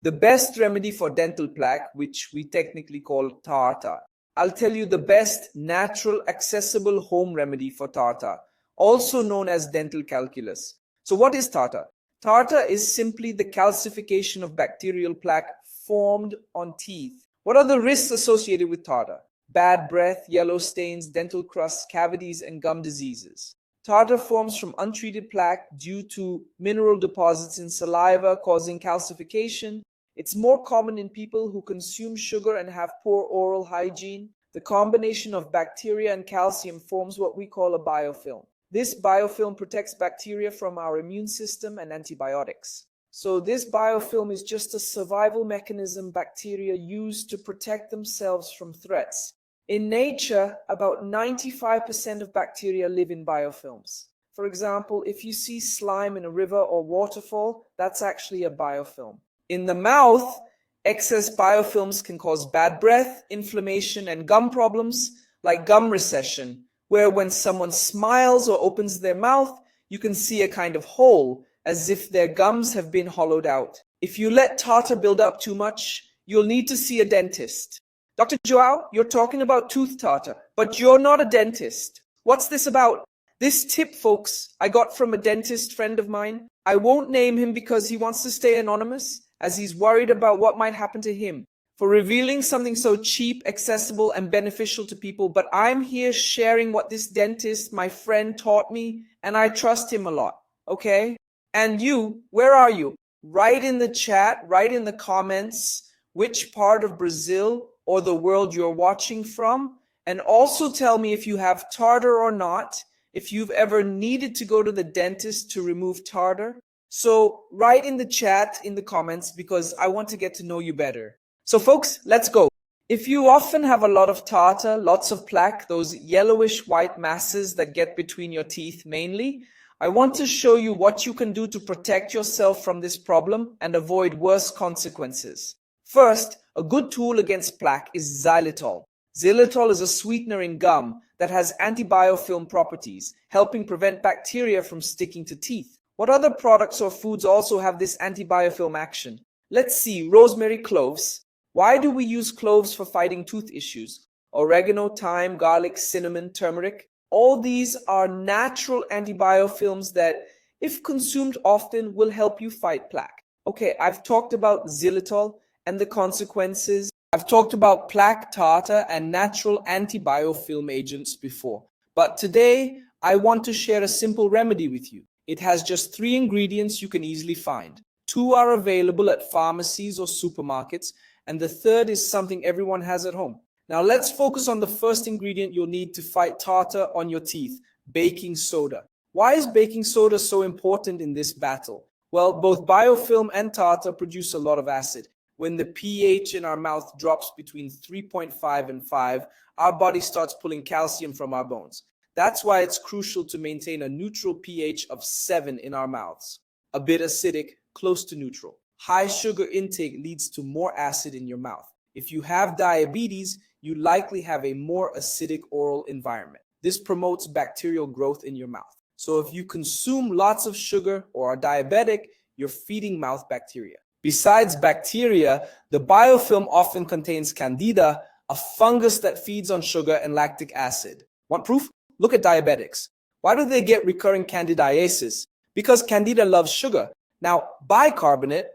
The best remedy for dental plaque, which we technically call tartar. I'll tell you the best natural accessible home remedy for tartar, also known as dental calculus. So what is tartar? Tartar is simply the calcification of bacterial plaque formed on teeth. What are the risks associated with tartar? Bad breath, yellow stains, dental crusts, cavities, and gum diseases. Tartar forms from untreated plaque due to mineral deposits in saliva causing calcification. It's more common in people who consume sugar and have poor oral hygiene. The combination of bacteria and calcium forms what we call a biofilm. This biofilm protects bacteria from our immune system and antibiotics. So this biofilm is just a survival mechanism bacteria use to protect themselves from threats. In nature, about 95% of bacteria live in biofilms. For example, if you see slime in a river or waterfall, that's actually a biofilm. In the mouth, excess biofilms can cause bad breath, inflammation, and gum problems like gum recession, where when someone smiles or opens their mouth, you can see a kind of hole, as if their gums have been hollowed out. If you let tartar build up too much, you'll need to see a dentist. Dr. João, you're talking about tooth tartar, but you're not a dentist. What's this about? This tip, folks, I got from a dentist friend of mine. I won't name him because he wants to stay anonymous, as he's worried about what might happen to him for revealing something so cheap, accessible, and beneficial to people. But I'm here sharing what this dentist, my friend, taught me, and I trust him a lot, okay? And you, where are you? Write in the chat, write in the comments which part of Brazil or the world you're watching from, and also tell me if you have tartar or not, if you've ever needed to go to the dentist to remove tartar. So write in the chat, in the comments, because I want to get to know you better. So folks, let's go. If you often have a lot of tartar, lots of plaque, those yellowish white masses that get between your teeth mainly, I want to show you what you can do to protect yourself from this problem and avoid worse consequences. First, a good tool against plaque is xylitol. Xylitol is a sweetener in gum that has antibiofilm properties, helping prevent bacteria from sticking to teeth. What other products or foods also have this antibiofilm action? Let's see, rosemary, cloves. Why do we use cloves for fighting tooth issues? Oregano, thyme, garlic, cinnamon, turmeric. All these are natural antibiofilms that, if consumed often, will help you fight plaque. Okay, I've talked about xylitol and the consequences. I've talked about plaque, tartar, and natural antibiofilm agents before. But today, I want to share a simple remedy with you. It has just 3 ingredients you can easily find. 2 are available at pharmacies or supermarkets, and the third is something everyone has at home. Now let's focus on the first ingredient you'll need to fight tartar on your teeth, baking soda. Why is baking soda so important in this battle? Well, both biofilm and tartar produce a lot of acid. When the pH in our mouth drops between 3.5 and 5, our body starts pulling calcium from our bones. That's why it's crucial to maintain a neutral pH of 7 in our mouths. A bit acidic, close to neutral. High sugar intake leads to more acid in your mouth. If you have diabetes, you likely have a more acidic oral environment. This promotes bacterial growth in your mouth. So if you consume lots of sugar or are diabetic, you're feeding mouth bacteria. Besides bacteria, the biofilm often contains candida, a fungus that feeds on sugar and lactic acid. Want proof? Look at diabetics. Why do they get recurring candidiasis? Because candida loves sugar. Now, bicarbonate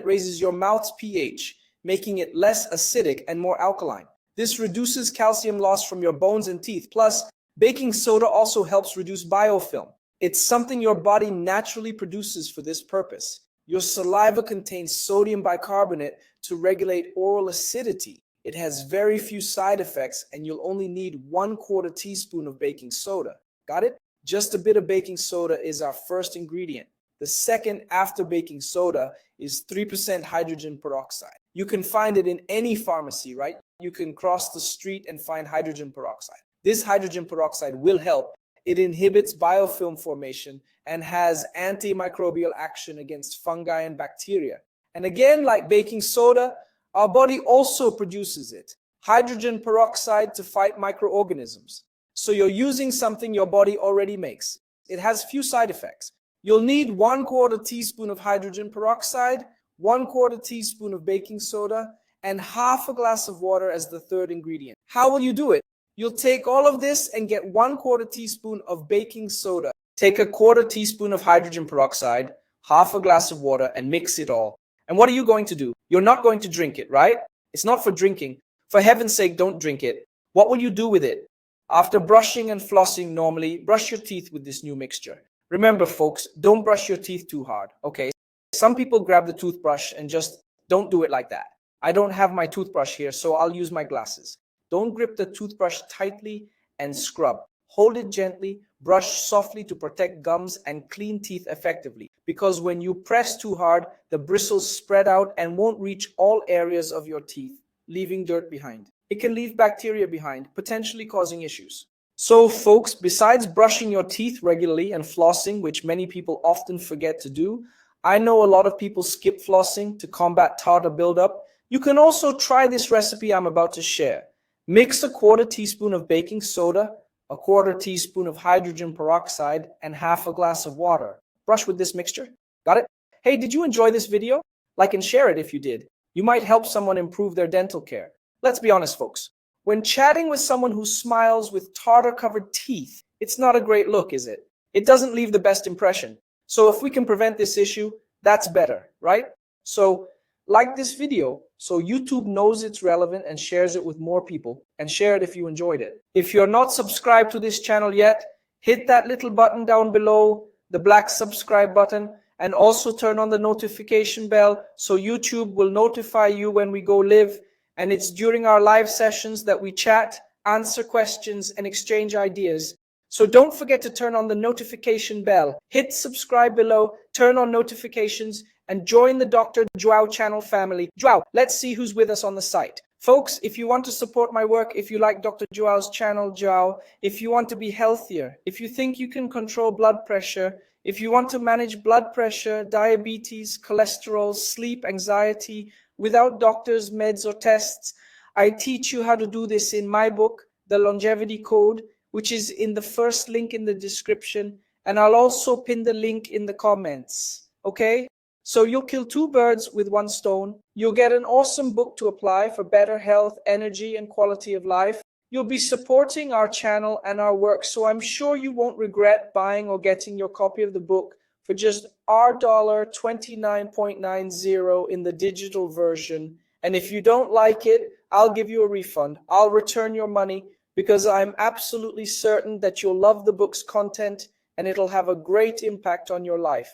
raises your mouth's pH, making it less acidic and more alkaline. This reduces calcium loss from your bones and teeth. Plus, baking soda also helps reduce biofilm. It's something your body naturally produces for this purpose. Your saliva contains sodium bicarbonate to regulate oral acidity. It has very few side effects, and you'll only need 1/4 teaspoon of baking soda. Got it? Just a bit of baking soda is our first ingredient. The second after baking soda is 3% hydrogen peroxide. You can find it in any pharmacy, right? You can cross the street and find hydrogen peroxide. This hydrogen peroxide will help. It inhibits biofilm formation and has antimicrobial action against fungi and bacteria. And again, like baking soda, our body also produces it. Hydrogen peroxide to fight microorganisms. So you're using something your body already makes. It has few side effects. You'll need 1/4 teaspoon of hydrogen peroxide, 1/4 teaspoon of baking soda, and half a glass of water as the third ingredient. How will you do it? You'll take all of this and get 1/4 teaspoon of baking soda. Take a 1/4 teaspoon of hydrogen peroxide, half a glass of water, and mix it all. And what are you going to do? You're not going to drink it, right? It's not for drinking. For heaven's sake, don't drink it. What will you do with it? After brushing and flossing normally, brush your teeth with this new mixture. Remember, folks, don't brush your teeth too hard, okay? Some people grab the toothbrush and just don't do it like that. I don't have my toothbrush here, so I'll use my glasses. Don't grip the toothbrush tightly and scrub. Hold it gently, brush softly to protect gums and clean teeth effectively. Because when you press too hard, the bristles spread out and won't reach all areas of your teeth, leaving dirt behind. It can leave bacteria behind, potentially causing issues. So folks, besides brushing your teeth regularly and flossing, which many people often forget to do, I know a lot of people skip flossing to combat tartar buildup. You can also try this recipe I'm about to share. Mix a 1/4 teaspoon of baking soda, a 1/4 teaspoon of hydrogen peroxide, and half a glass of water. Brush with this mixture. Got it? Hey, did you enjoy this video? Like and share it if you did. You might help someone improve their dental care. Let's be honest, folks. When chatting with someone who smiles with tartar-covered teeth, it's not a great look, is it? It doesn't leave the best impression. So if we can prevent this issue, that's better, right? So like this video so YouTube knows it's relevant and shares it with more people, and share it if you enjoyed it. If you're not subscribed to this channel yet, hit that little button down below, the black subscribe button, and also turn on the notification bell so YouTube will notify you when we go live. And it's during our live sessions that we chat, answer questions, and exchange ideas. So don't forget to turn on the notification bell, hit subscribe below, turn on notifications, and join the Dr. João channel family. João, let's see who's with us on the site. Folks, if you want to support my work, if you like Dr. João's channel, João, if you want to be healthier, if you think you can control blood pressure, if you want to manage blood pressure, diabetes, cholesterol, sleep, anxiety, without doctors, meds, or tests, I teach you how to do this in my book, The Longevity Code, which is in the first link in the description, and I'll also pin the link in the comments, okay? So you'll kill 2 birds with 1 stone. You'll get an awesome book to apply for better health, energy, and quality of life. You'll be supporting our channel and our work, so I'm sure you won't regret buying or getting your copy of the book for just $29.90 in the digital version. And if you don't like it, I'll give you a refund. I'll return your money because I'm absolutely certain that you'll love the book's content and it'll have a great impact on your life.